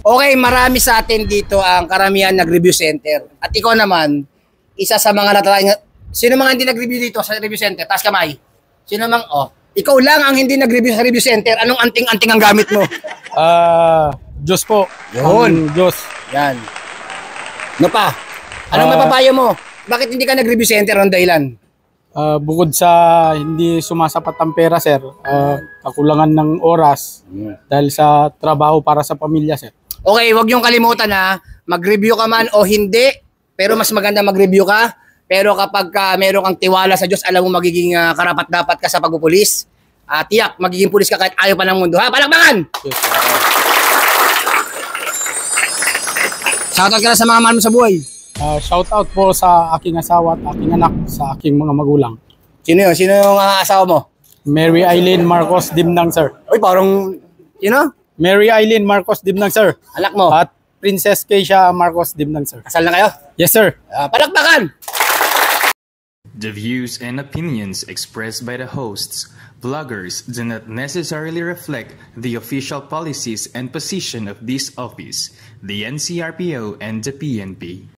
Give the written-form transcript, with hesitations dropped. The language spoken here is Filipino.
Okay, marami sa atin dito ang karamihan nag-review center. At ikaw naman, isa sa mga natatayang... Sino mga hindi nag-review dito sa review center? Taas kamay. Sino mang... ikaw lang ang hindi nag-review sa review center. Anong anting-anting ang gamit mo? Diyos po. Yun. Diyos. Yan. Ano pa? Anong mapapayo mo? Bakit hindi ka nag-review center? Ang dahilan? Bukod sa hindi sumasapat ang pera, sir, kakulangan ng oras dahil sa trabaho para sa pamilya, sir. Okay, wag niyong kalimutan na mag-review ka man o hindi, pero mas maganda mag-review ka. Pero kapag meron kang tiwala sa Diyos, alam mo magiging karapat-dapat ka sa pagpupulis. Tiyak, magiging pulis ka kahit ayaw pa ng mundo. Ha? Palakpakan! Yes, Shoutout ka na sa mga mahal mo sa buhay. shout out po sa aking asawa at aking anak, sa aking mga magulang. Sino yun? Sino yung asawa mo? Mary Eileen Marcos Dimnang, sir. Uy, parang, Mary Eileen Marcos Dimnang, sir. Anak mo? At Princess Keisha Marcos Dimnang, sir. Kasal na kayo? Yes, sir. Palakpakan! The views and opinions expressed by the hosts, vloggers, do not necessarily reflect the official policies and position of this office, the NCRPO, and the PNP.